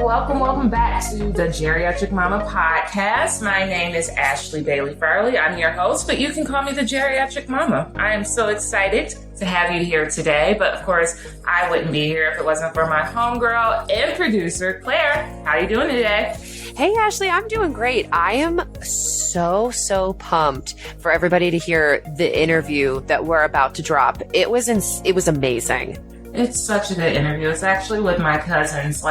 welcome back to the Geriatric Momma podcast. My name is Ashley Bailey Farley. I'm your host, but you can call me the Geriatric Momma. I am so excited to have you here today, but of course, I wouldn't be here if it wasn't for my homegirl and producer, Claire. How are you doing today? Hey, Ashley, I'm doing great. I am so pumped for everybody to hear the interview that we're about to drop. It was amazing. It's such a good interview. It's actually with my cousin /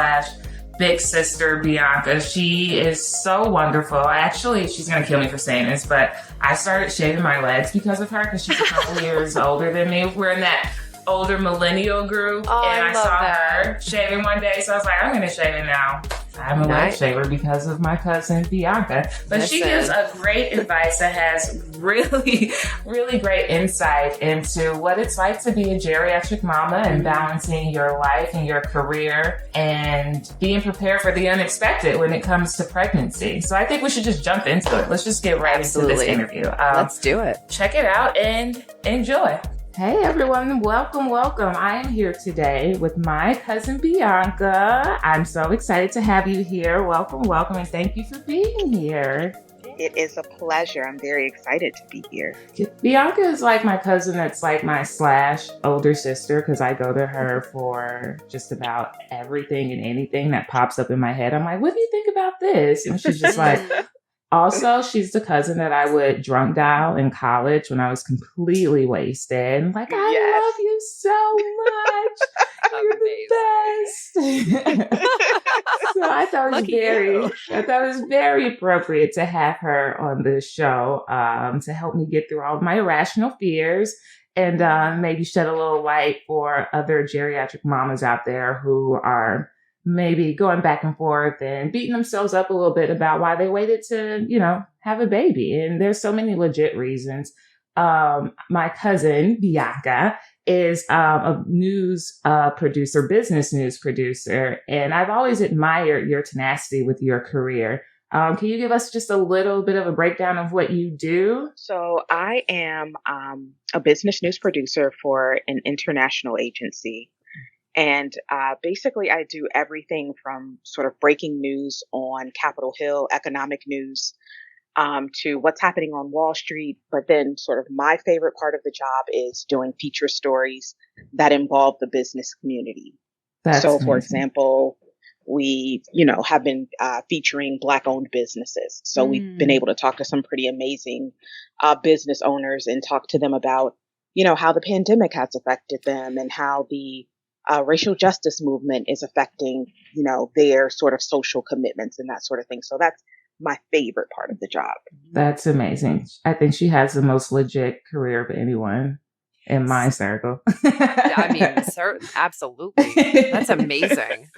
big sister, Bianca. She is so wonderful. Actually, she's going to kill me for saying this, but I started shaving my legs because of her because she's a couple years older than me. We're in that older millennial group, and I saw her shaving one day, so I was like, I'm going to shave it now. I'm a leg shaver because of my cousin Bianca. But she gives a great advice that has really, really great insight into what it's like to be a geriatric mama and balancing your life and your career and being prepared for the unexpected when it comes to pregnancy. So I think we should just jump into it. Let's just get right into this interview. Let's do it. Check it out and enjoy. Hey everyone, welcome. I am here today with my cousin Bianca. I'm so excited to have you here. Welcome, and thank you for being here. It is a pleasure. I'm very excited to be here. Bianca is like my cousin that's like my / older sister because I go to her for just about everything and anything that pops up in my head. I'm like, what do you think about this? And she's just like... Also, she's the cousin that I would drunk dial in college when I was completely wasted. Like, I love you so much. You're the best. So I thought it was very appropriate to have her on this show to help me get through all of my irrational fears and maybe shed a little light for other geriatric mamas out there who are maybe going back and forth and beating themselves up a little bit about why they waited to, have a baby. And there's so many legit reasons. My cousin, Bianca, is a news producer, business news producer. And I've always admired your tenacity with your career. Can you give us just a little bit of a breakdown of what you do? So I am a business news producer for an international agency. And basically, I do everything from sort of breaking news on Capitol Hill, economic news, to what's happening on Wall Street. But then sort of my favorite part of the job is doing feature stories that involve the business community. For example, we, have been featuring Black-owned businesses. So we've been able to talk to some pretty amazing business owners and talk to them about, how the pandemic has affected them and how the racial justice movement is affecting, their sort of social commitments and that sort of thing. So that's my favorite part of the job. That's amazing. I think she has the most legit career of anyone in my circle. I mean, absolutely. That's amazing.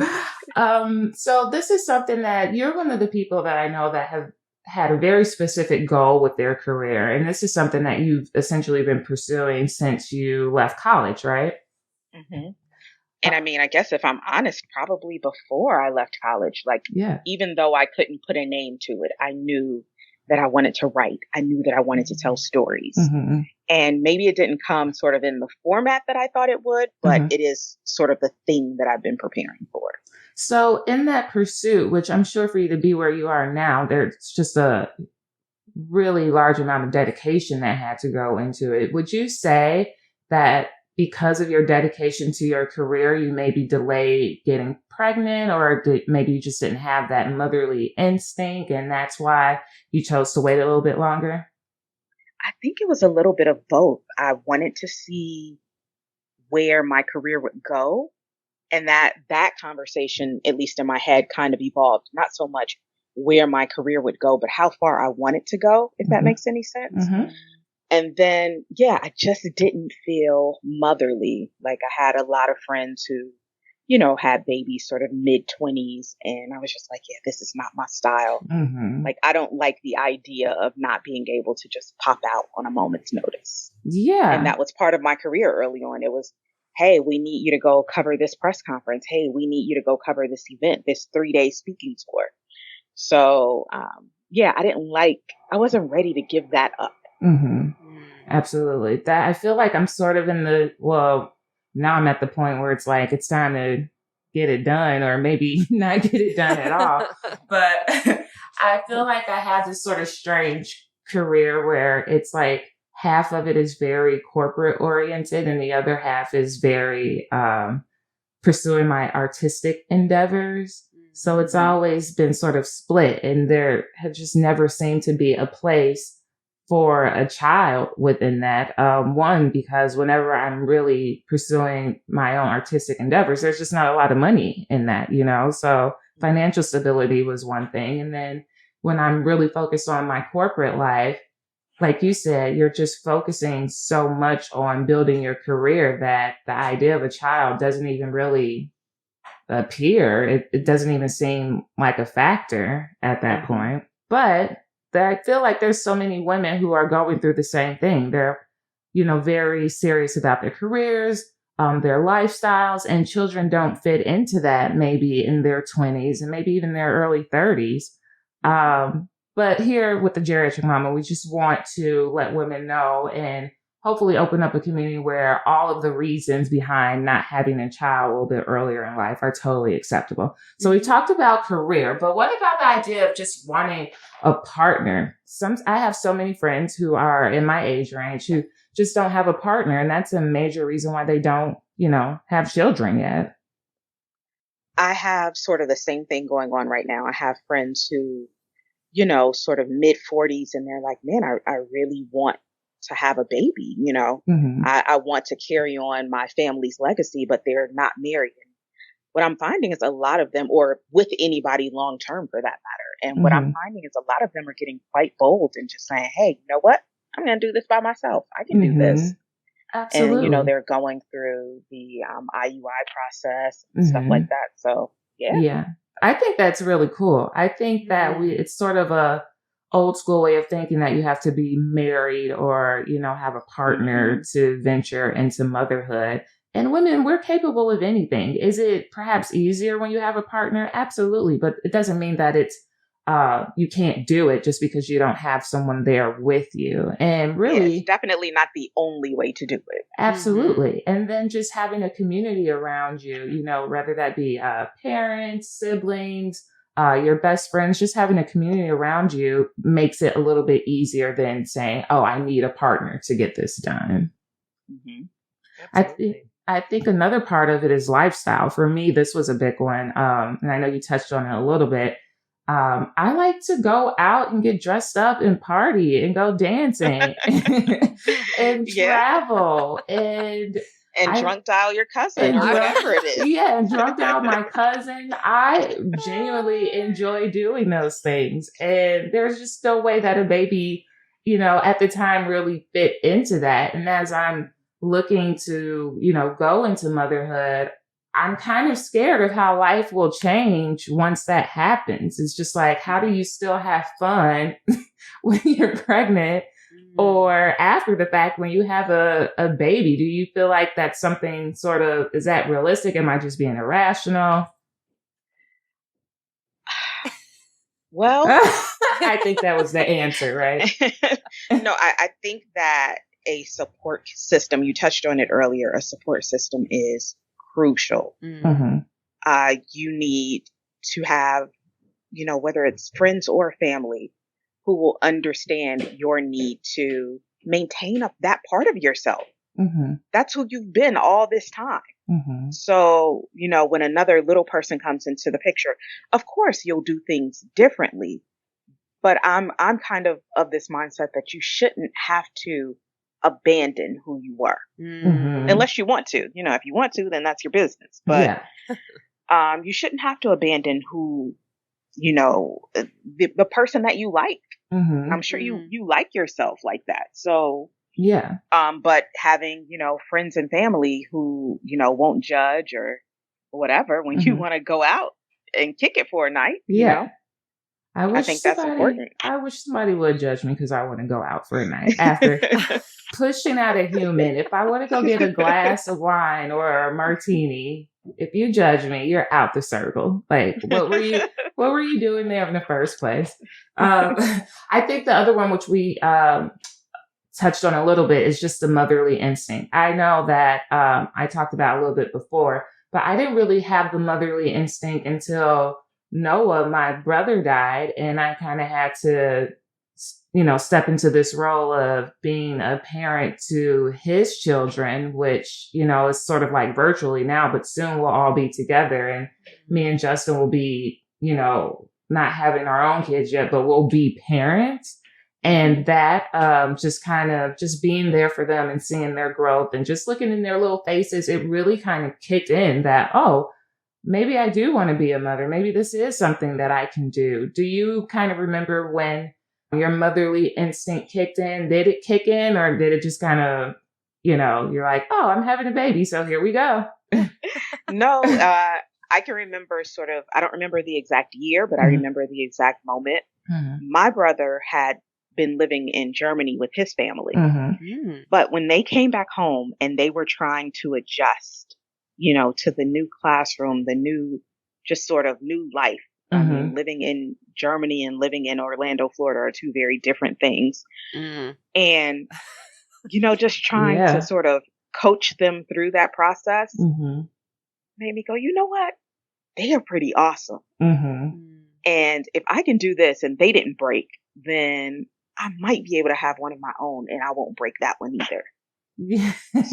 So this is something that you're one of the people that I know that have had a very specific goal with their career. And this is something that you've essentially been pursuing since you left college, right? Mm-hmm. And I mean, I guess if I'm honest, probably before I left college, even though I couldn't put a name to it, I knew that I wanted to write. I knew that I wanted to tell stories. Mm-hmm. And maybe it didn't come sort of in the format that I thought it would, but it is sort of the thing that I've been preparing for. So in that pursuit, which I'm sure for you to be where you are now, there's just a really large amount of dedication that had to go into it. Would you say that because of your dedication to your career, you maybe delayed getting pregnant, or maybe you just didn't have that motherly instinct and that's why you chose to wait a little bit longer? I think it was a little bit of both. I wanted to see where my career would go. And that conversation, at least in my head, kind of evolved. Not so much where my career would go, but how far I wanted to go, if that makes any sense. Mm-hmm. And then, I just didn't feel motherly. Like I had a lot of friends who, had babies sort of mid-20s. And I was just like, this is not my style. Mm-hmm. Like, I don't like the idea of not being able to just pop out on a moment's notice. Yeah. And that was part of my career early on. It was, hey, we need you to go cover this press conference. Hey, we need you to go cover this event, this 3-day speaking tour. So, I wasn't ready to give that up. Mm-hmm. Absolutely. That I feel like I'm sort of now I'm at the point where it's like, it's time to get it done or maybe not get it done at all. But I feel like I have this sort of strange career where it's like half of it is very corporate oriented and the other half is very pursuing my artistic endeavors. So it's always been sort of split, and there have just never seemed to be a place for a child within that. One, because whenever I'm really pursuing my own artistic endeavors, there's just not a lot of money in that, you know? So financial stability was one thing. And then when I'm really focused on my corporate life, like you said, you're just focusing so much on building your career that the idea of a child doesn't even really appear. It doesn't even seem like a factor at that point. But I feel like there's so many women who are going through the same thing. They're, you know, very serious about their careers, their lifestyles, and children don't fit into that maybe in their 20s and maybe even their early 30s. But here with the Geriatric Momma, we just want to let women know and hopefully open up a community where all of the reasons behind not having a child a little bit earlier in life are totally acceptable. So we talked about career, but what about the idea of just wanting a partner? I have so many friends who are in my age range who just don't have a partner. And that's a major reason why they don't, you know, have children yet. I have sort of the same thing going on right now. I have friends who, you know, sort of mid 40s, and they're like, man, I really want to have a baby, you know, I want to carry on my family's legacy, but they're not married. And what I'm finding is a lot of them, or with anybody long term for that matter. And what I'm finding is a lot of them are getting quite bold and just saying, hey, you know what? I'm going to do this by myself. I can do this. Absolutely. And, you know, they're going through the IUI process and stuff like that. So, yeah. Yeah. I think that's really cool. I think that it's sort of a old school way of thinking that you have to be married or, you know, have a partner to venture into motherhood. And women, we're capable of anything. Is it perhaps easier when you have a partner? Absolutely. But it doesn't mean that it's, you can't do it just because you don't have someone there with you. And really, it's definitely not the only way to do it. Absolutely. And then just having a community around you, you know, whether that be parents, siblings, your best friends, just having a community around you makes it a little bit easier than saying, oh, I need a partner to get this done. I think another part of it is lifestyle. For me, this was a big one. And I know you touched on it a little bit. I like to go out and get dressed up and party and go dancing and travel and drunk dial your cousin or whatever it is. Yeah, and drunk dial my cousin. I genuinely enjoy doing those things. And there's just no way that a baby, you know, at the time really fit into that. And as I'm looking to, you know, go into motherhood, I'm kind of scared of how life will change once that happens. It's just like, how do you still have fun when you're pregnant or after the fact when you have a baby? Do you feel like that's something sort of, is that realistic? Am I just being irrational? Well, I think that was the answer, right? No, I think that a support system, you touched on it earlier, a support system is crucial. You need to have, you know, whether it's friends or family who will understand your need to maintain that part of yourself. That's who you've been all this time. So, you know, when another little person comes into the picture, of course you'll do things differently. But I'm kind of this mindset that you shouldn't have to abandon who you were unless you want to. You know, if you want to, then that's your business. But you shouldn't have to abandon who, you know, the person that you like. I'm sure you like yourself like that. So but having, you know, friends and family who, you know, won't judge or whatever when you want to go out and kick it for a night, you know. I think that's important. I wish somebody would judge me because I want to go out for a night after pushing out a human. If I want to go get a glass of wine or a martini, if you judge me, you're out the circle. Like, what were you doing there in the first place? I think the other one, which we touched on a little bit, is just the motherly instinct. I know that I talked about a little bit before, but But I didn't really have the motherly instinct until Noah, my brother, died. And I kind of had to, step into this role of being a parent to his children, which, is sort of like virtually now, but soon we'll all be together. And me and Justin will be, not having our own kids yet, but we'll be parents. And that just kind of just being there for them and seeing their growth and just looking in their little faces, it really kind of kicked in that, oh, maybe I do want to be a mother. Maybe this is something that I can do. Do you kind of remember when your motherly instinct kicked in? Did it kick in, or did it just kind of, you're like, oh, I'm having a baby, so here we go? No, I can remember I don't remember the exact year, but I remember the exact moment. My brother had been living in Germany with his family. But when they came back home and they were trying to adjust, to the new classroom, the new, just sort of new life. I mean, living in Germany and living in Orlando, Florida are two very different things. And, just trying to sort of coach them through that process made me go, you know what? They are pretty awesome. And if I can do this and they didn't break, then I might be able to have one of my own and I won't break that one either.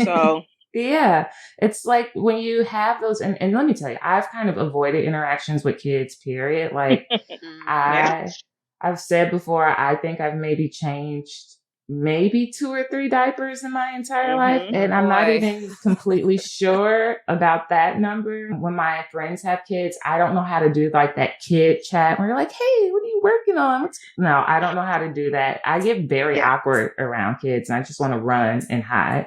So yeah, it's like when you have those, and let me tell you, I've kind of avoided interactions with kids, period. Like I've said before, I think I've maybe changed maybe 2 or 3 diapers in my entire life. And I'm not even completely sure about that number. When my friends have kids, I don't know how to do like that kid chat where you're like, hey, what are you working on? No, I don't know how to do that. I get very awkward around kids and I just want to run and hide.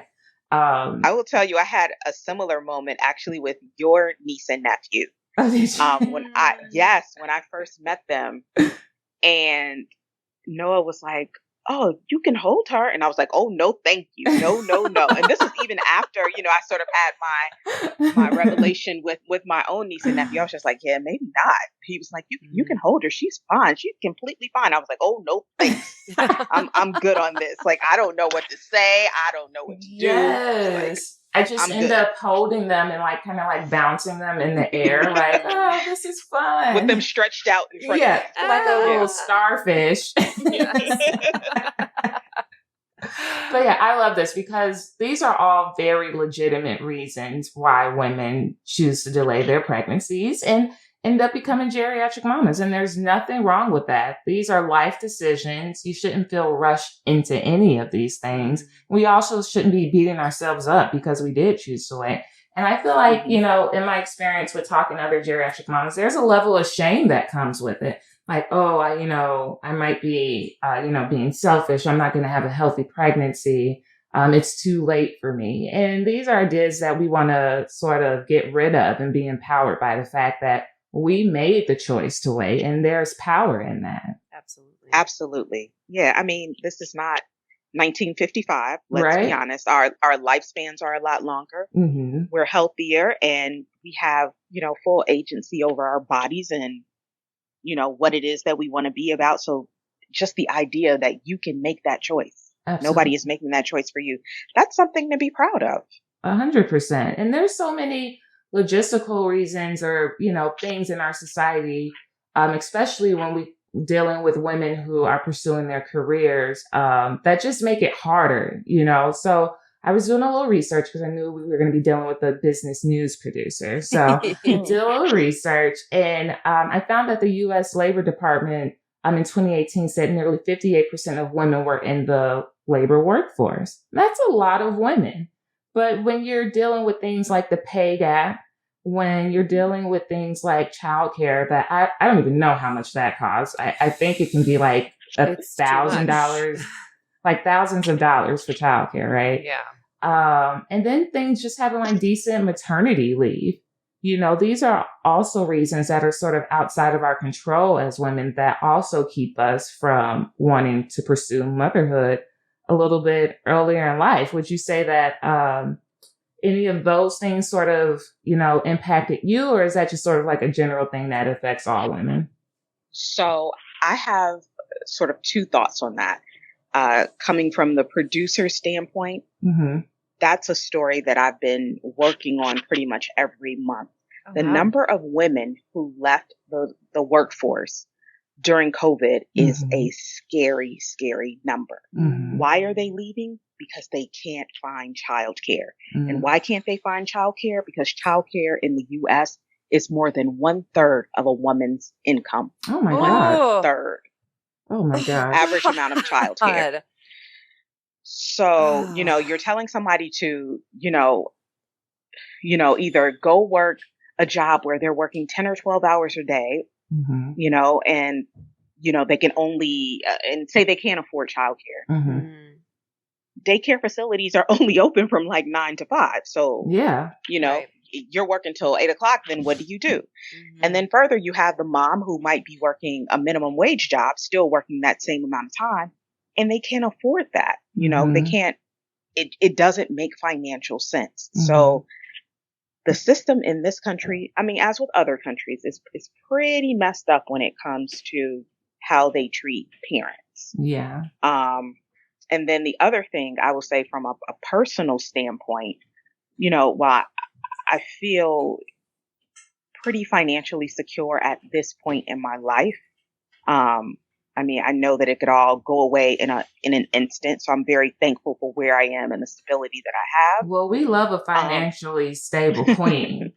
I will tell you, I had a similar moment actually with your niece and nephew. When I first met them, and Noah was like, oh, you can hold her. And I was like, oh, no, thank you. No, no, no. And this was even after, I sort of had my revelation with my own niece and nephew. I was just like, yeah, maybe not. He was like, you can hold her. She's fine. She's completely fine. I was like, oh, no, thanks. I'm good on this. Like, I don't know what to say. I don't know what to do. Yes. I just end up holding them and like kind of like bouncing them in the air, like, oh, this is fun. With them stretched out in front of you. Like a little starfish. But yeah, I love this because these are all very legitimate reasons why women choose to delay their pregnancies and end up becoming geriatric mamas. And there's nothing wrong with that. These are life decisions. You shouldn't feel rushed into any of these things. We also shouldn't be beating ourselves up because we did choose to wait. And I feel like, in my experience with talking to other geriatric mamas, there's a level of shame that comes with it. Like, oh, I might be, being selfish. I'm not going to have a healthy pregnancy. It's too late for me. And these are ideas that we want to sort of get rid of and be empowered by the fact that we made the choice to wait, and there's power in that. Absolutely. Yeah. I mean, this is not 1955. Let's be honest. Our lifespans are a lot longer. We're healthier and we have, full agency over our bodies and, what it is that we want to be about. So just the idea that you can make that choice. Absolutely. Nobody is making that choice for you. That's something to be proud of. 100%. And there's so many logistical reasons or, things in our society, especially when we dealing with women who are pursuing their careers, that just make it harder, So I was doing a little research because I knew we were going to be dealing with a business news producer. So did a little research and I found that the U.S. Labor Department in 2018 said nearly 58% of women were in the labor workforce. That's a lot of women. But when you're dealing with things like the pay gap, when you're dealing with things like childcare, that I don't even know how much that costs. I think it can be like $1,000, like thousands of dollars for childcare, right? Yeah. And then things just having like decent maternity leave. These are also reasons that are sort of outside of our control as women that also keep us from wanting to pursue motherhood a little bit earlier in life. Would you say that any of those things sort of, impacted you, or is that just sort of like a general thing that affects all women? So I have sort of 2 thoughts on that. Coming from the producer standpoint, that's a story that I've been working on pretty much every month. Oh, The wow. number of women who left the workforce during COVID is a scary, scary number. Why are they leaving? Because they can't find childcare. And why can't they find childcare? Because childcare in the U.S. is more than 1/3 of a woman's income. Oh my God. Third. Oh my God. Average amount of childcare. So, you're telling somebody to, either go work a job where they're working 10 or 12 hours a day, and, they can only, and say they can't afford childcare. Daycare facilities are only open from like 9 to 5. So, you're working till 8 o'clock, then what do you do? And then further, you have the mom who might be working a minimum wage job, still working that same amount of time, and they can't afford that. They can't, it doesn't make financial sense. So the system in this country, I mean, as with other countries, is pretty messed up when it comes to how they treat parents. Yeah. And then the other thing I will say from a personal standpoint, while I feel pretty financially secure at this point in my life, I mean, I know that it could all go away in an instant. So I'm very thankful for where I am and the stability that I have. Well, we love a financially stable queen.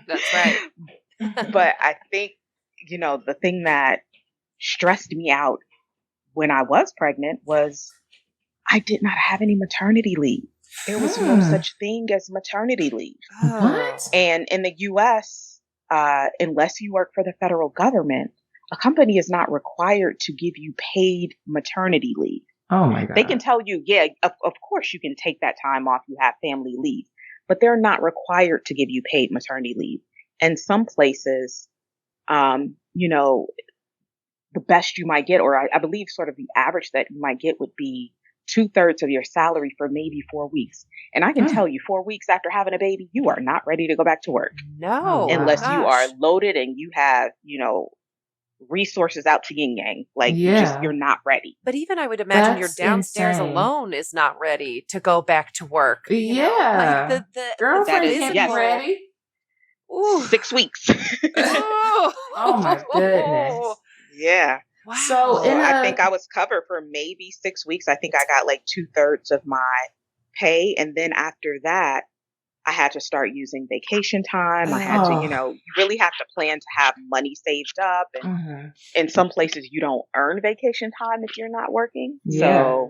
That's right. But I think, the thing that stressed me out when I was pregnant was I did not have any maternity leave. There was no such thing as maternity leave. What? And in the U.S., unless you work for the federal government, a company is not required to give you paid maternity leave. Oh my God. They can tell you, yeah, of course you can take that time off. You have family leave, but they're not required to give you paid maternity leave. And some places, the best you might get, or I believe sort of the average that you might get would be 2/3 of your salary for maybe 4 weeks. And I can tell you 4 weeks after having a baby, you are not ready to go back to work. No. Unless you are loaded and you have, resources out to yin yang. Like you're not ready. But even I would imagine That's your downstairs insane. alone is not ready to go back to work. Yeah. Like the girlfriend is- can't yes. be ready. Ooh. 6 weeks. Oh my goodness. Yeah. Wow. So I think I was covered for maybe 6 weeks. I think I got like 2/3 of my pay. And then after that, I had to start using vacation time. I had to, you really have to plan to have money saved up. And in some places, you don't earn vacation time if you're not working. Yeah.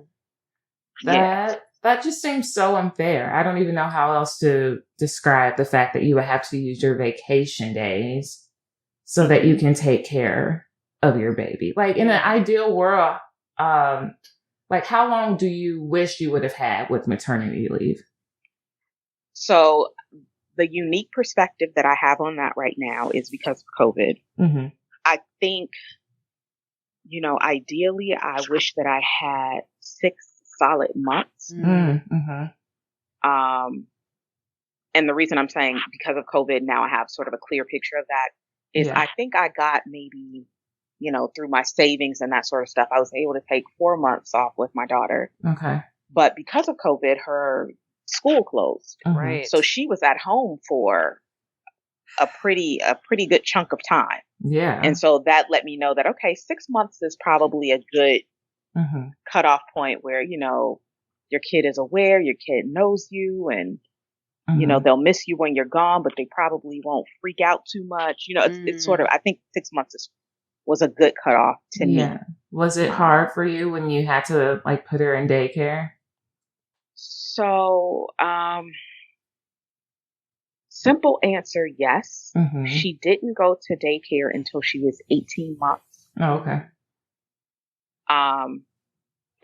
So that just seems so unfair. I don't even know how else to describe the fact that you would have to use your vacation days so that you can take care of your baby. Like in an ideal world, like how long do you wish you would have had with maternity leave? So the unique perspective that I have on that right now is because of COVID. I think, ideally, I wish that I had 6 solid months. And the reason I'm saying because of COVID, now I have sort of a clear picture of that is I think I got maybe, through my savings and that sort of stuff, I was able to take 4 months off with my daughter. Okay. But because of COVID, her school closed. Right. So she was at home for a pretty good chunk of time. Yeah. And so that let me know that, okay, 6 months is probably a good cutoff point where, your kid is aware, your kid knows you, and, they'll miss you when you're gone, but they probably won't freak out too much. It's sort of, I think 6 months was a good cutoff to me. Was it hard for you when you had to like put her in daycare? So, simple answer, yes. She didn't go to daycare until she was 18 months. Oh, okay.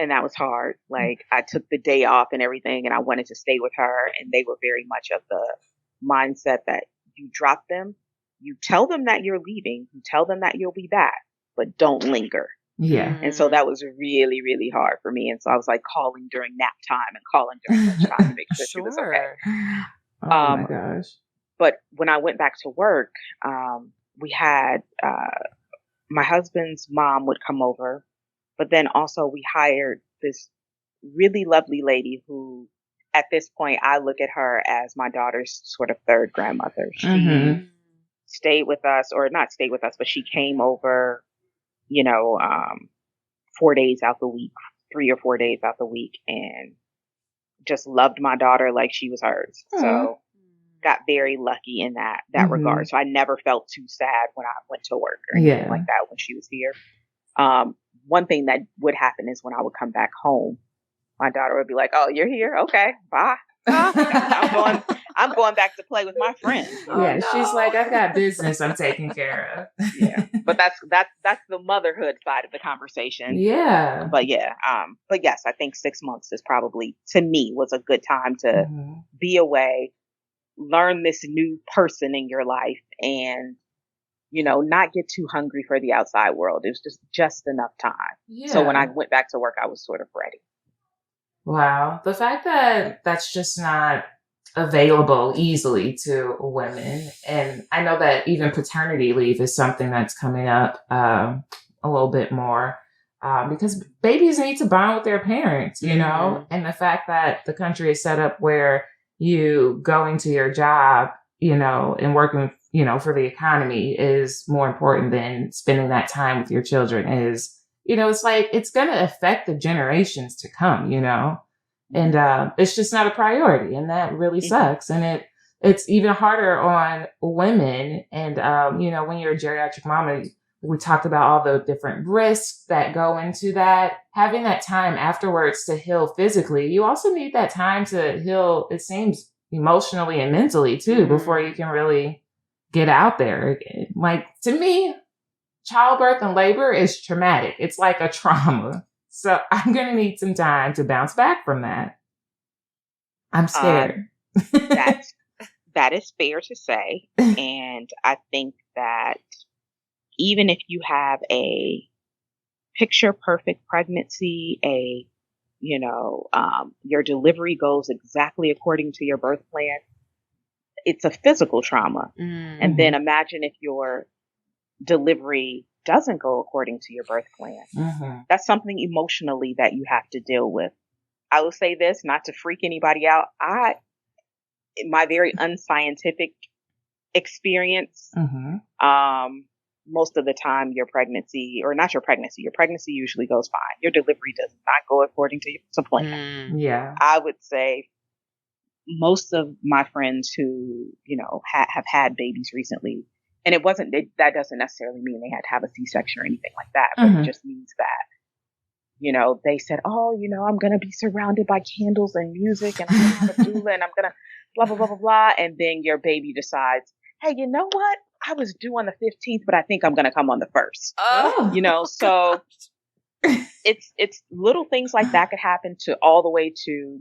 And that was hard. Like I took the day off and everything and I wanted to stay with her, and they were very much of the mindset that you drop them, you tell them that you're leaving, you tell them that you'll be back, but don't linger. Yeah. And so that was really, really hard for me. And so I was like calling during nap time and calling during lunchtime to make sure she was okay. Oh my gosh. But when I went back to work, we had my husband's mom would come over, but then also we hired this really lovely lady who at this point, I look at her as my daughter's sort of third grandmother. She stayed with us, or not stayed with us, but she came over, 4 days out the week, 3 or 4 days out the week, and just loved my daughter like she was hers. So got very lucky in that regard. So I never felt too sad when I went to work or anything like that when she was here. One thing that would happen is when I would come back home, my daughter would be like, "Oh, you're here? Okay, bye." I'm going back to play with my friends. She's like, "I've got business I'm taking care of." But that's the motherhood side of the conversation. But yes, I think 6 months is probably, to me, was a good time to be away, learn this new person in your life, and not get too hungry for the outside world. It was just enough time. So when I went back to work, I was sort of ready. Wow. The fact that that's just not available easily to women. And I know that even paternity leave is something that's coming up a little bit more because babies need to bond with their parents, and the fact that the country is set up where you going to your job, and working, for the economy is more important than spending that time with your children is, it's like, it's going to affect the generations to come, and it's just not a priority. And that really sucks. And it's even harder on women. And, when you're a geriatric mama, we talked about all the different risks that go into that. Having that time afterwards to heal physically, you also need that time to heal, it seems, emotionally and mentally too, before you can really get out there again. Like, to me, childbirth and labor is traumatic. It's like a trauma. So I'm going to need some time to bounce back from that. I'm scared. That is fair to say. And I think that even if you have a picture perfect pregnancy, your delivery goes exactly according to your birth plan, it's a physical trauma. And then imagine if your delivery doesn't go according to your birth plan. That's something emotionally that you have to deal with. I will say this, not to freak anybody out. In my very unscientific experience, most of the time your pregnancy usually goes fine. Your delivery does not go according to plan. I would say most of my friends who, have had babies recently, and that doesn't necessarily mean they had to have a C-section or anything like that, but it just means that, they said, "Oh, I'm going to be surrounded by candles and music, and I'm going to have a doula, and I'm going to blah, blah, blah, blah, blah." And then your baby decides, "Hey, you know what? I was due on the 15th, but I think I'm going to come on the 1st. So it's little things like that could happen to all the way to,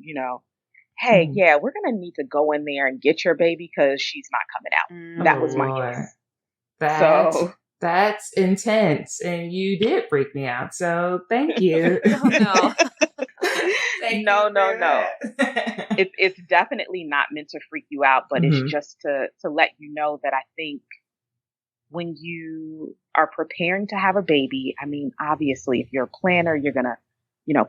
"Hey, we're going to need to go in there and get your baby because she's not coming out." That was my case. That's intense. And you did freak me out. So thank you. No. It's definitely not meant to freak you out, but it's just to let you know that I think when you are preparing to have a baby, I mean, obviously, if you're a planner, you're going to,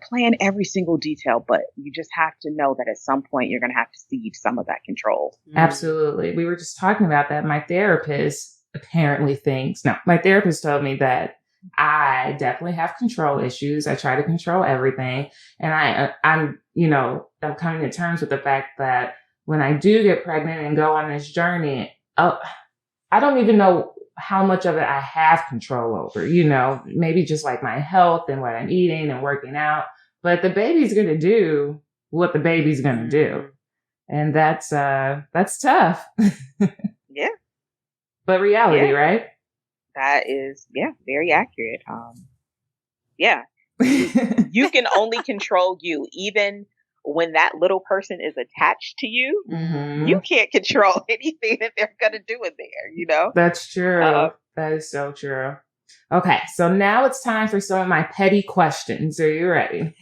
plan every single detail, but you just have to know that at some point you're going to have to cede some of that control. Absolutely. We were just talking about that. My therapist told me that I definitely have control issues. I try to control everything. And I'm coming to terms with the fact that when I do get pregnant and go on this journey, I don't even know how much of it I have control over, maybe just like my health and what I'm eating and working out. But the baby's going to do what the baby's going to do. And that's tough. Yeah. But reality, right? That is, very accurate. You can only control you. Even when that little person is attached to you, you can't control anything that they're going to do in there, That's true. That is so true. Okay, so now it's time for some of my petty questions. Are you ready?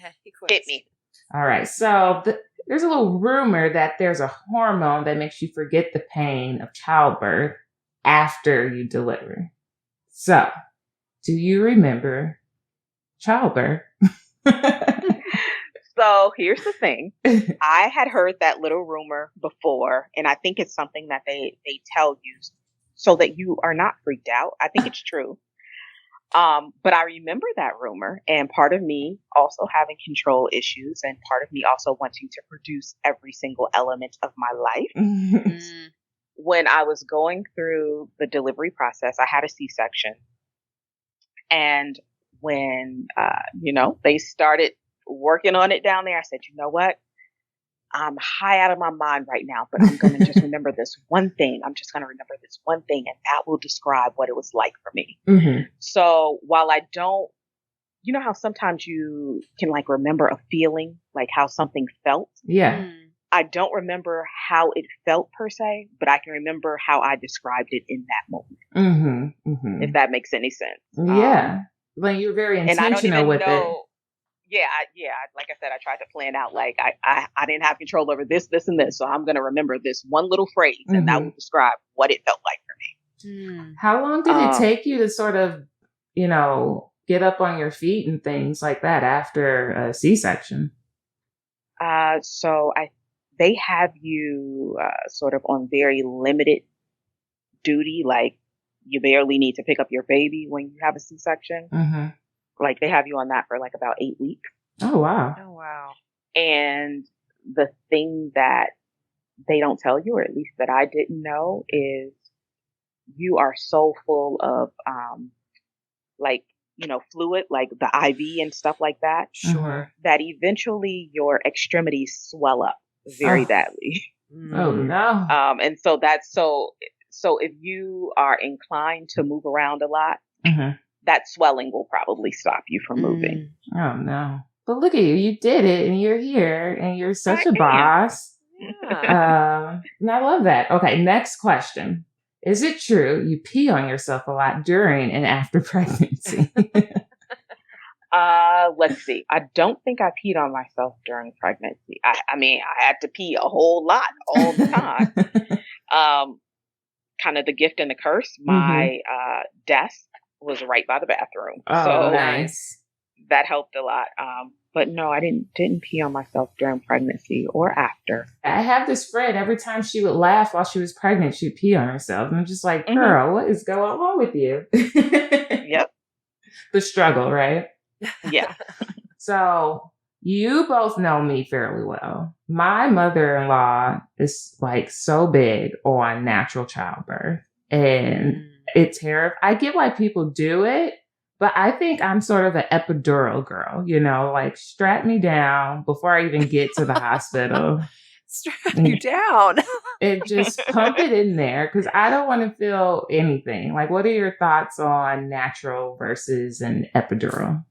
Hit me. All right, so there's a little rumor that there's a hormone that makes you forget the pain of childbirth after you deliver. So, do you remember childbirth? So here's the thing. I had heard that little rumor before, and I think it's something that they tell you so that you are not freaked out. I think it's true. But I remember that rumor, and part of me also having control issues and part of me also wanting to produce every single element of my life. When I was going through the delivery process, I had a C-section. And when, they started working on it down there, I said, you know what? I'm high out of my mind right now, but I'm going to just remember this one thing. I'm just going to remember this one thing, and that will describe what it was like for me. Mm-hmm. So while I don't, you know how sometimes you can like remember a feeling, like how something felt? Yeah. I don't remember how it felt per se, but I can remember how I described it in that moment. Mm-hmm. Mm-hmm. If that makes any sense. Yeah. Like you're very intentional with it. Yeah. Like I said, I tried to plan out like I didn't have control over this, and this. So I'm going to remember this one little phrase and that will describe what it felt like for me. How long did it take you to sort of, get up on your feet and things like that after a C-section? So they have you sort of on very limited duty. Like you barely need to pick up your baby when you have a C-section. Mm-hmm. Like they have you on that for like about 8 weeks. Oh, wow. Oh, wow. And the thing that they don't tell you, or at least that I didn't know, is you are so full of, fluid, like the IV and stuff like that. Sure. That eventually your extremities swell up very badly. Oh, no. And so that's so if you are inclined to move around a lot, that swelling will probably stop you from moving. Oh, no. But look at you. You did it and you're here and you're such a boss. Yeah. And I love that. Okay. Next question. Is it true you pee on yourself a lot during and after pregnancy? Let's see. I don't think I peed on myself during pregnancy. I mean, I had to pee a whole lot all the time. Kind of the gift and the curse. My desk was right by the bathroom. Oh, so nice. That helped a lot. But no, I didn't pee on myself during pregnancy or after. I have this friend, every time she would laugh while she was pregnant, she'd pee on herself. And I'm just like, girl, what is going on with you? Yep. The struggle, right? Yeah. So you both know me fairly well. My mother-in-law is like so big on natural childbirth. And it's terrible. I get why people do it, but I think I'm sort of an epidural girl, like strap me down before I even get to the hospital. Strap you down. And just pump it in there because I don't want to feel anything. Like, what are your thoughts on natural versus an epidural?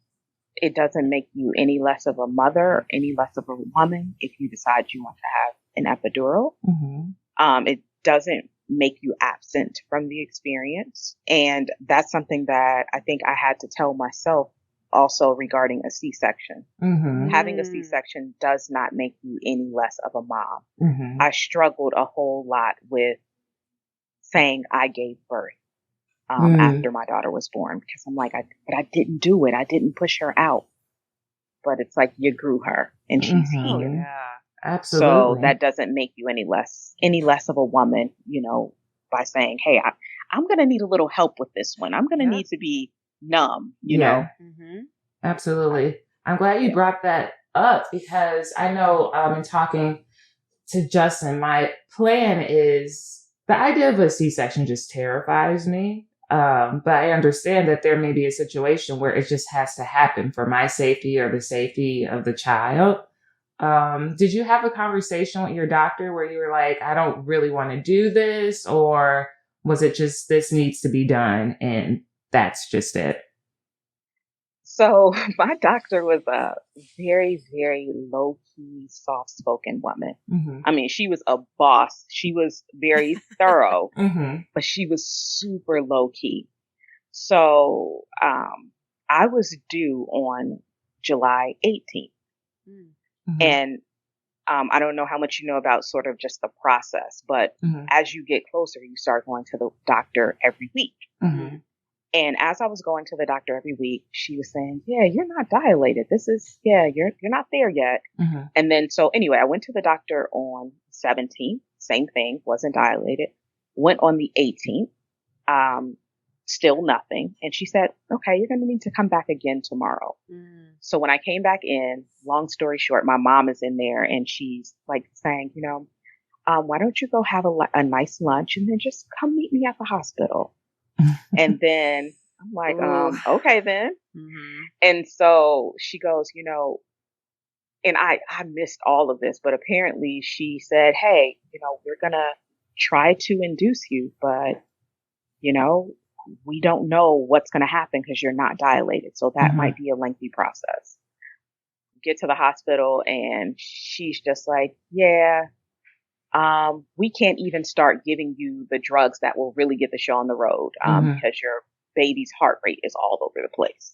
It doesn't make you any less of a mother or any less of a woman if you decide you want to have an epidural. Mm-hmm. It doesn't make you absent from the experience. And that's something that I think I had to tell myself also regarding a C-section. Mm-hmm. Having a C-section does not make you any less of a mom. Mm-hmm. I struggled a whole lot with saying I gave birth after my daughter was born because I'm like, but I didn't do it. I didn't push her out. But it's like you grew her and she's here. Yeah. Absolutely. So that doesn't make you any less of a woman, by saying, hey, I'm going to need a little help with this one. I'm going to need to be numb, you know? Mm-hmm. Absolutely. I'm glad you brought that up because I know in talking to Justin, my plan is the idea of a C-section just terrifies me. But I understand that there may be a situation where it just has to happen for my safety or the safety of the child. Did you have a conversation with your doctor where you were like, I don't really want to do this? Or was it just, this needs to be done and that's just it? So my doctor was a very, very low-key, soft-spoken woman. Mm-hmm. I mean, she was a boss. She was very thorough, but she was super low-key. So I was due on July 18th. Mm-hmm. And I don't know how much you know about sort of just the process, but as you get closer, you start going to the doctor every week. Mm-hmm. And as I was going to the doctor every week, she was saying, yeah, you're not dilated. You're not there yet. Mm-hmm. And then, so anyway, I went to the doctor on 17th, same thing, wasn't dilated. Went on the 18th, still nothing. And she said, okay, you're going to need to come back again tomorrow. So when I came back in, long story short, my mom is in there and she's like saying, why don't you go have a nice lunch and then just come meet me at the hospital? And then I'm like, okay then. Mm-hmm. And so she goes, and I missed all of this, but apparently she said, hey, we're going to try to induce you, but, we don't know what's going to happen because you're not dilated. So that might be a lengthy process. Get to the hospital and she's just like, yeah, we can't even start giving you the drugs that will really get the show on the road because your baby's heart rate is all over the place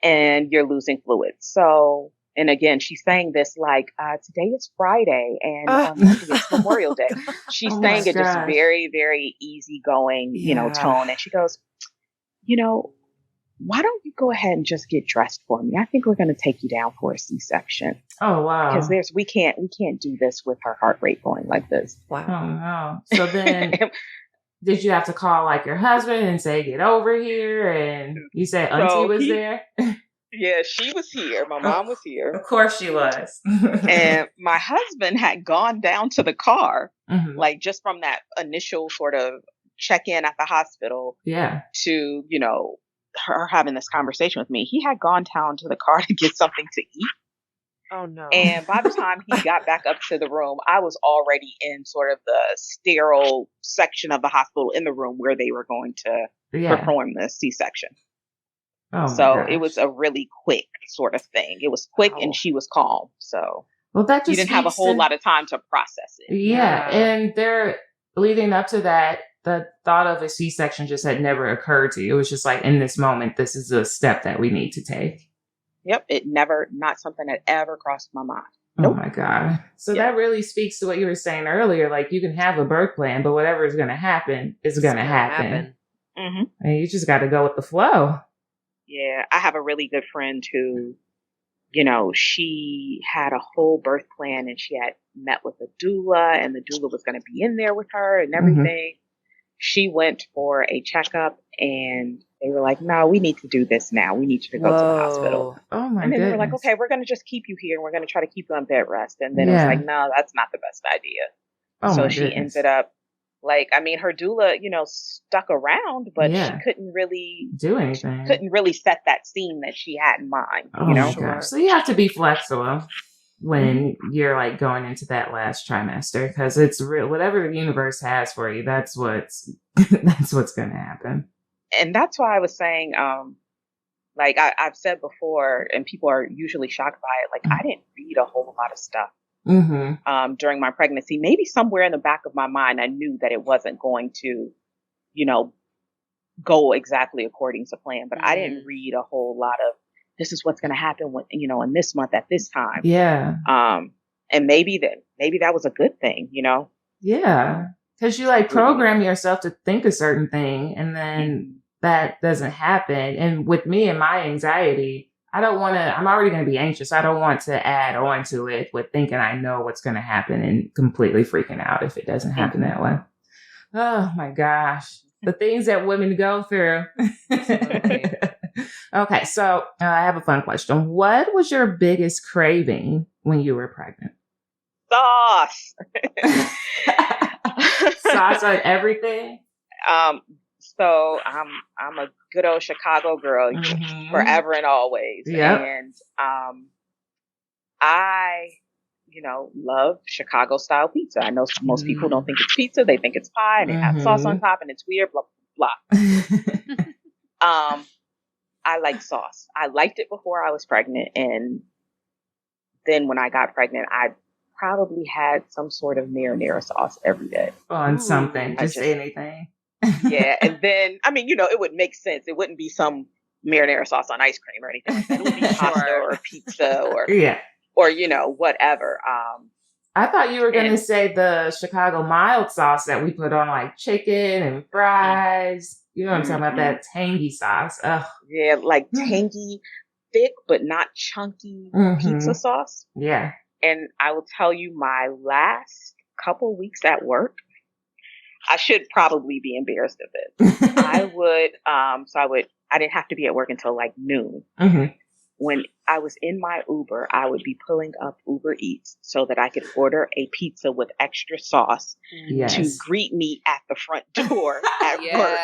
and you're losing fluids. So, and again, she's saying this like, today is Friday and on Monday it's Memorial Day. She's saying it just very, very easygoing, tone. And she goes, why don't you go ahead and just get dressed for me? I think we're going to take you down for a C-section. Oh, wow. Because we can't do this with her heart rate going like this. Wow. Oh, no. So then did you have to call like your husband and say, get over here? And you said Auntie was there? Yeah, she was here. My mom was here. Of course she was. And my husband had gone down to the car, like just from that initial sort of check-in at the hospital to, her having this conversation with me. He had gone down to the car to get something to eat. Oh, no. And by the time he got back up to the room, I was already in sort of the sterile section of the hospital in the room where they were going to perform the C-section. Oh, so it was a really quick sort of thing. It was quick and she was calm. So that you didn't have a whole lot of time to process it. Yeah. And they're leading up to that. The thought of a C-section just had never occurred to you. It was just like, in this moment, this is a step that we need to take. Yep. Not something that ever crossed my mind. Nope. Oh my God. So that really speaks to what you were saying earlier. Like, you can have a birth plan, but whatever is going to happen is going to happen. Mm-hmm. And you just got to go with the flow. Yeah. I have a really good friend who, she had a whole birth plan and she had met with a doula and the doula was going to be in there with her and everything. She went for a checkup and they were like, no, we need to do this now. We need you to go to the hospital. Oh my And then goodness. they were like, okay, we're going to just keep you here and we're going to try to keep you on bed rest. And then it was like, no, that's not the best idea. So she ended up her doula, stuck around, but she couldn't really do anything. She couldn't really set that scene that she had in mind, Gosh. So you have to be flexible when you're like going into that last trimester, because it's real. Whatever the universe has for you, that's what's going to happen. And that's why I was saying, I've said before, and people are usually shocked by it. Like, I didn't read a whole lot of stuff during my pregnancy. Maybe somewhere in the back of my mind, I knew that it wasn't going to, go exactly according to plan. But I didn't read a whole lot of, this is what's going to happen when, in this month at this time. Yeah. And maybe that was a good thing, Yeah. Because you program yourself to think a certain thing and then that doesn't happen. And with me and my anxiety, I'm already going to be anxious. I don't want to add on to it with thinking I know what's going to happen and completely freaking out if it doesn't happen that way. Oh my gosh. The things that women go through. Okay. So I have a fun question. What was your biggest craving when you were pregnant? Sauce. Sauce on everything? So I'm a good old Chicago girl, forever and always. Yep. And I, love Chicago style pizza. I know most people don't think it's pizza; they think it's pie, and it has sauce on top, and it's weird. Blah blah blah. I like sauce. I liked it before I was pregnant, and then when I got pregnant, I probably had some sort of marinara sauce every day on something, just anything. Yeah, and then it would make sense. It wouldn't be some marinara sauce on ice cream or anything like that. It would be pasta or pizza or whatever. I thought you were going to say the Chicago mild sauce that we put on like chicken and fries. You know what I'm talking about? That tangy sauce. Ugh. Yeah, like tangy, thick, but not chunky pizza sauce. Yeah. And I will tell you, my last couple weeks at work, I should probably be embarrassed of it. I didn't have to be at work until like noon. When I was in my Uber, I would be pulling up Uber Eats so that I could order a pizza with extra sauce to greet me at the front door at work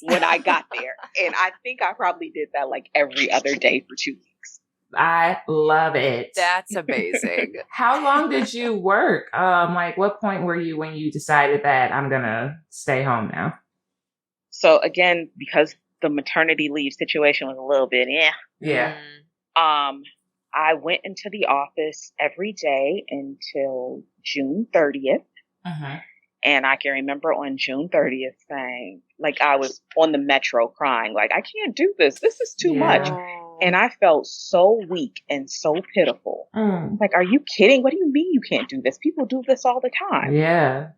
when I got there. And I think I probably did that like every other day for 2 weeks. I love it. That's amazing. How long did you work? Like what point were you when you decided that I'm going to stay home now? So again, because the maternity leave situation was a little bit, Yeah. I went into the office every day until June 30th. And I can remember on June 30th saying, like, I was on the metro crying, like, I can't do this. This is too much. And I felt so weak and so pitiful. Like, are you kidding? What do you mean you can't do this? People do this all the time. Yeah.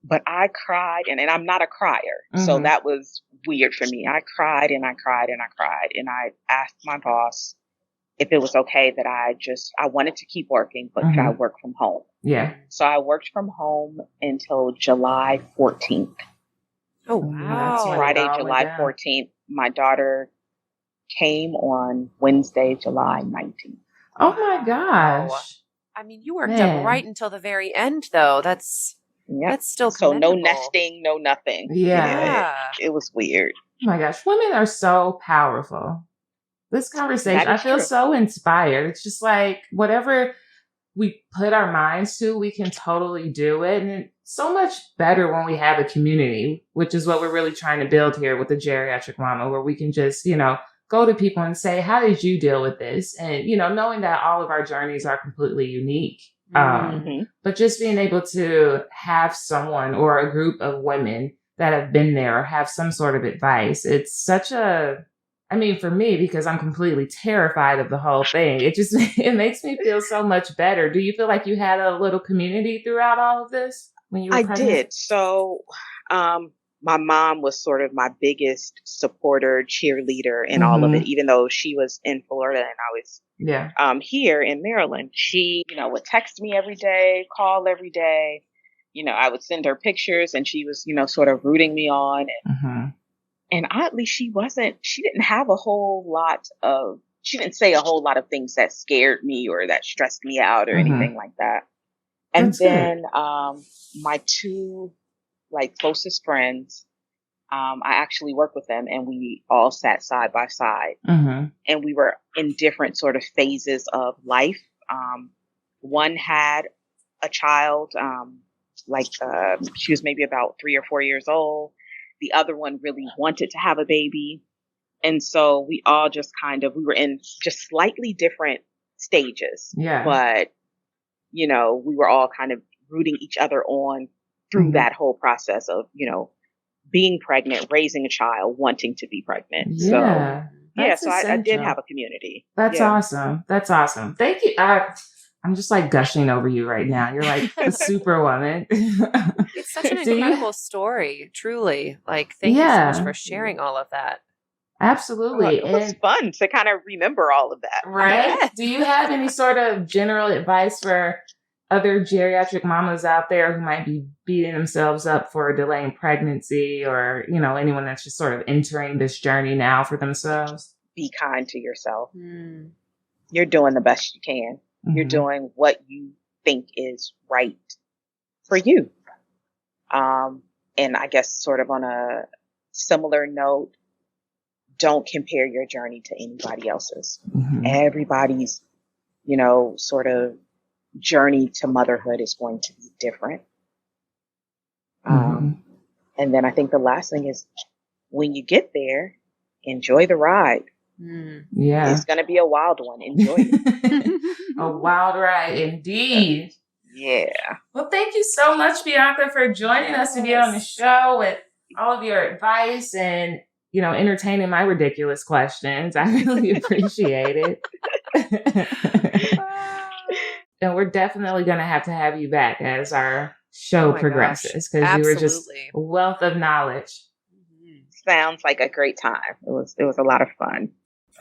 But I cried, and I'm not a crier. So that was weird for me. I cried and I cried and I cried. And I asked my boss if it was okay that I wanted to keep working, but could I work from home? Yeah. So I worked from home until July 14th. Oh, wow. That's Friday, July 14th. My daughter came on Wednesday, July 19th. Oh my gosh. I mean, you worked up right until the very end, though. That's still commendable. So no nesting, no nothing. Yeah. It was weird. Oh my gosh. Women are so powerful. This conversation, I feel so inspired. It's just like whatever we put our minds to, we can totally do it. And it's so much better when we have a community, which is what we're really trying to build here with the Geriatric Momma, where we can just, go to people and say, how did you deal with this? And, knowing that all of our journeys are completely unique. But just being able to have someone or a group of women that have been there or have some sort of advice, it's such for me, because I'm completely terrified of the whole thing, it makes me feel so much better. Do you feel like you had a little community throughout all of this when you were pregnant? I did. So, my mom was sort of my biggest supporter, cheerleader in all of it, even though she was in Florida and I was here in Maryland. She, would text me every day, call every day. I would send her pictures and she was, sort of rooting me on. And oddly, she didn't have she didn't say a whole lot of things that scared me or that stressed me out or anything like that. And then, my two closest friends, I actually work with them and we all sat side by side and we were in different sort of phases of life. One had a child, she was maybe about 3 or 4 years old. The other one really wanted to have a baby. And so we all just we were in just slightly different stages. Yeah. But, we were all kind of rooting each other on through that whole process of, being pregnant, raising a child, wanting to be pregnant. Yeah. So I did have a community. That's awesome. That's awesome. Thank you. I'm just gushing over you right now. You're like a superwoman. It's such an incredible story, truly. Thank you so much for sharing all of that. Absolutely. It was fun to kind of remember all of that. Right? Do you have any sort of general advice for other geriatric mamas out there who might be beating themselves up for delaying pregnancy or, anyone that's just sort of entering this journey now for themselves? Be kind to yourself. You're doing the best you can. You're doing what you think is right for you. And I guess sort of on a similar note, don't compare your journey to anybody else's. Everybody's, sort of journey to motherhood is going to be different. And then I think the last thing is when you get there, enjoy the ride. Yeah. It's going to be a wild one. Enjoy it. A wild ride indeed. Yeah. Well, thank you so much, Bianca, for joining us to be on the show with all of your advice and, entertaining my ridiculous questions. I really appreciate it. And we're definitely going to have you back as our show progresses because you were just a wealth of knowledge. sounds like a great time. It was a lot of fun.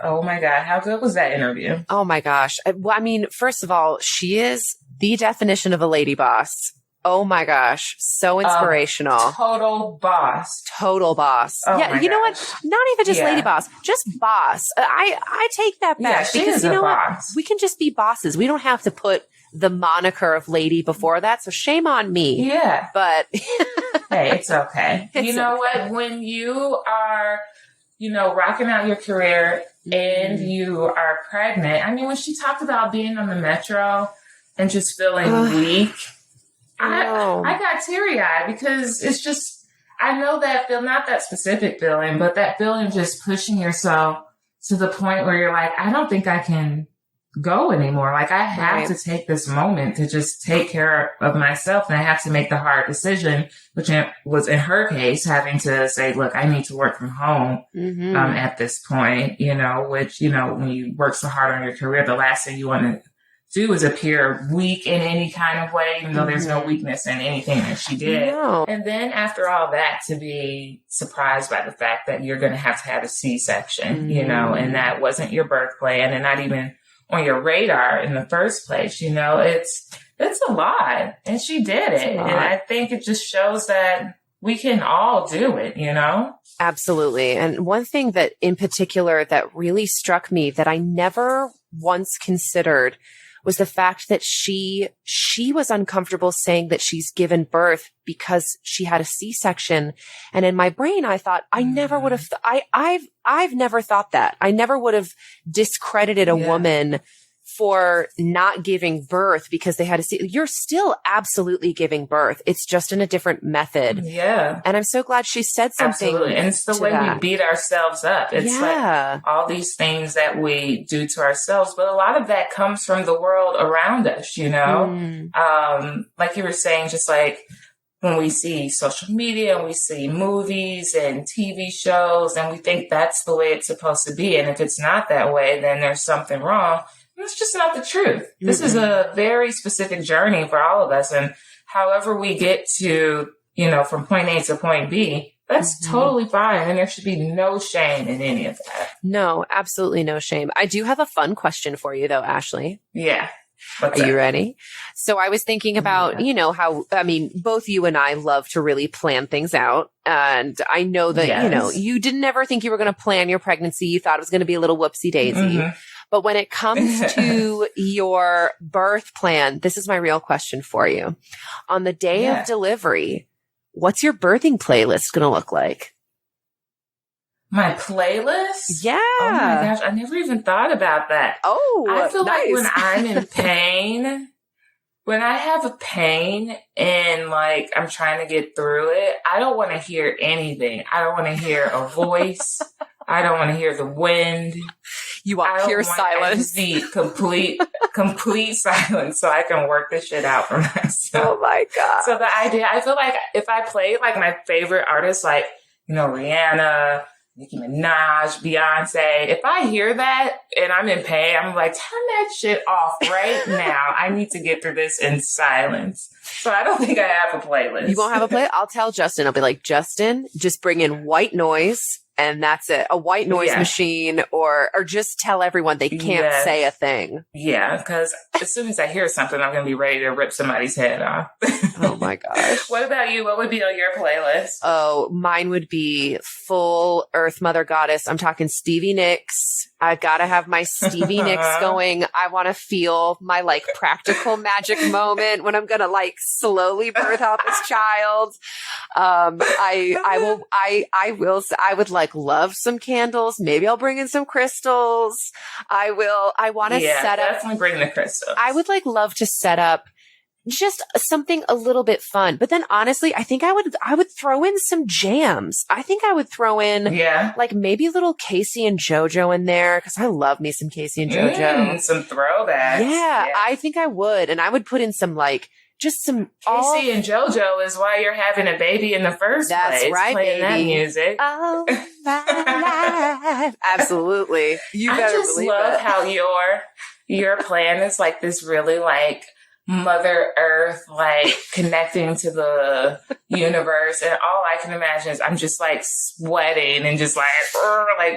Oh my God. How good was that interview? Oh my gosh. Well, I mean, first of all, she is the definition of a lady boss. Oh my gosh. So inspirational. Total boss. Total boss. Oh yeah. You know what? Not even just lady boss, just boss. I take that back Yeah, she because is you a know boss. what? We can just be bosses. We don't have to put the moniker of lady before that. So shame on me. Yeah. But hey, it's okay. You know what? When you are, rocking out your career and you are pregnant, I mean, when she talked about being on the metro and just feeling weak, I got teary-eyed because it's just, I know that feel, not that specific feeling, but that feeling of just pushing yourself to the point where you're like, I don't think I can go anymore. Like I have to take this moment to just take care of myself, and I have to make the hard decision, which was in her case having to say, look, I need to work from home at this point, which, when you work so hard on your career, the last thing you want to do is appear weak in any kind of way, even though there's no weakness in anything that she did. No. And then after all that, to be surprised by the fact that you're going to have a C-section, and that wasn't your birth plan and not even on your radar in the first place. It's a lot, and she did it. And I think it just shows that we can all do it, Absolutely. And one thing that in particular that really struck me that I never once considered was the fact that she was uncomfortable saying that she's given birth because she had a C-section. And in my brain, I thought, I never would have, I've never thought that. I never would have discredited a woman for not giving birth because they had a C. You're still absolutely giving birth. It's just in a different method. Yeah. And I'm so glad she said something. Absolutely. And it's the way we beat ourselves up. It's like all these things that we do to ourselves, but a lot of that comes from the world around us, like you were saying, just like when we see social media and we see movies and TV shows and we think that's the way it's supposed to be. And if it's not that way, then there's something wrong. It's just not the truth. This is a very specific journey for all of us. And however we get to, from point A to point B, that's totally fine. And there should be no shame in any of that. No, absolutely no shame. I do have a fun question for you though, Ashley. Yeah. Are you ready? So I was thinking about, how, both you and I love to really plan things out. And I know that, you didn't ever think you were going to plan your pregnancy. You thought it was going to be a little whoopsie daisy. But when it comes to your birth plan, this is my real question for you. On the day of delivery, what's your birthing playlist going to look like? My playlist? Yeah. Oh my gosh, I never even thought about that. Oh, I feel nice. like when I'm in pain, when I have a pain and like I'm trying to get through it, I don't want to hear anything. I don't want to hear a voice. I don't want to hear the wind. You want pure silence. I just need complete silence so I can work this shit out for myself. Oh my God. So the idea, I feel like if I played like my favorite artists, like, Rihanna, Nicki Minaj, Beyonce, if I hear that and I'm in pain, I'm like, turn that shit off right now. I need to get through this in silence. So I don't think I have a playlist. You won't have a playlist? I'll tell Justin. I'll be like, Justin, just bring in white noise. And that's it. A white noise machine or just tell everyone they can't say a thing. Yeah. Because as soon as I hear something, I'm going to be ready to rip somebody's head off. Oh my gosh. What about you? What would be on your playlist? Oh, mine would be full Earth Mother Goddess. I'm talking Stevie Nicks. I've got to have my Stevie Nicks going. I want to feel my like practical magic moment when I'm going to like slowly birth out this child. I would like love some candles. Maybe I'll bring in some crystals. I want to set up. Definitely bring the crystals. I would like love to set up just something a little bit fun. But then honestly, I think I would throw in some jams. I think I would throw in like maybe a little Casey and JoJo in there because I love me some Casey and JoJo. Some throwbacks. Yeah, I think I would. And I would put in some like just some Casey and JoJo is why you're having a baby in the first place. That's right, playing baby. That music. Oh my life. Absolutely. You better believe it. I just love how your plan is like this really like Mother Earth, like connecting to the universe. And all I can imagine is I'm just like sweating and just like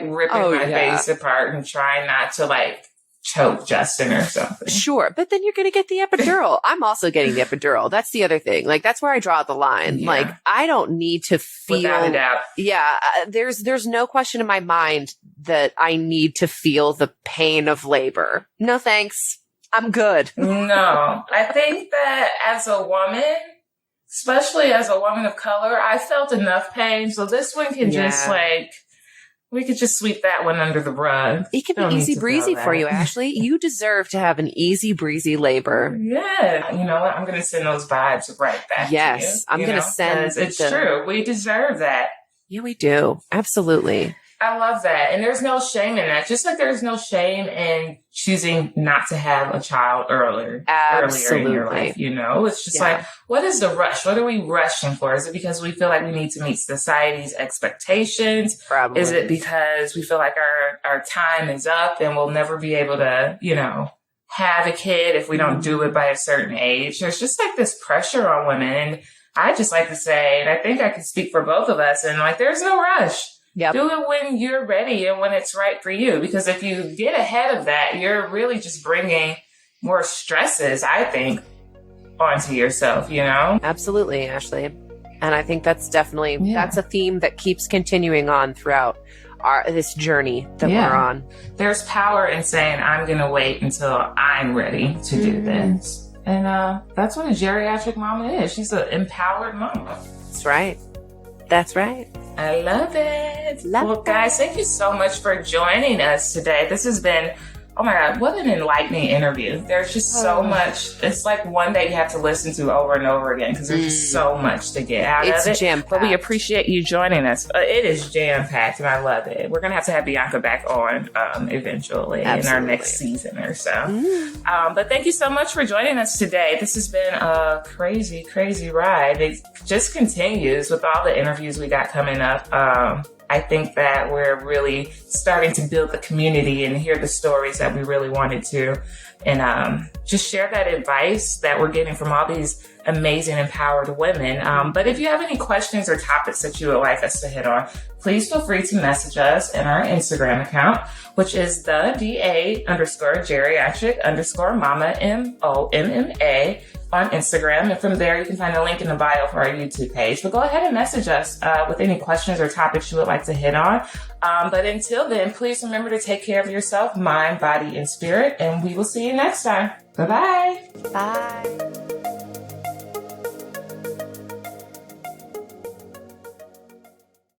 ripping my face apart and trying not to like choke Justin or something. Sure. But then you're going to get the epidural. I'm also getting the epidural. That's the other thing. Like, that's where I draw the line. Yeah. Like, I don't need to feel. Without a doubt. Yeah. There's no question in my mind that I need to feel the pain of labor. No, thanks. I'm good. No, I think that as a woman, especially as a woman of color, I felt enough pain. So this one can just like, we could just sweep that one under the rug. It can be easy breezy for you, Ashley. You deserve to have an easy breezy labor. Yeah. You know what? I'm going to send those vibes right back to you. I'm going to send. It's true. We deserve that. Yeah, we do. Absolutely. I love that. And there's no shame in that. Just like there's no shame in choosing not to have a child earlier in your life, you know? It's just like, what is the rush? What are we rushing for? Is it because we feel like we need to meet society's expectations? Probably. Is it because we feel like our time is up and we'll never be able to, you know, have a kid if we don't do it by a certain age? There's just like this pressure on women. And I just like to say, and I think I can speak for both of us, and like, there's no rush. Yep. Do it when you're ready and when it's right for you. Because if you get ahead of that, you're really just bringing more stresses, I think, onto yourself, you know? Absolutely, Ashley. And I think that's definitely, that's a theme that keeps continuing on throughout this journey that we're on. There's power in saying, I'm going to wait until I'm ready to do this. And that's what a geriatric mama is. She's an empowered mama. That's right. That's right. I love it. Well, guys, thank you so much for joining us today. This has been, oh my God, what an enlightening interview. There's just so much. It's like one that you have to listen to over and over again because there's just so much to get out of it. It's jam-packed. But we appreciate you joining us. It is jam-packed and I love it. We're going to have Bianca back on eventually in our next season or so. But thank you so much for joining us today. This has been a crazy, crazy ride. It just continues with all the interviews we got coming up. I think that we're really starting to build the community and hear the stories that we really wanted to. And just share that advice that we're getting from all these amazing, empowered women. But if you have any questions or topics that you would like us to hit on, please feel free to message us in our Instagram account, which is the DA_geriatric_momma, MOMMA on Instagram. And from there, you can find a link in the bio for our YouTube page. But go ahead and message us with any questions or topics you would like to hit on. But until then, please remember to take care of yourself, mind, body, and spirit. And we will see you next time. Bye-bye. Bye.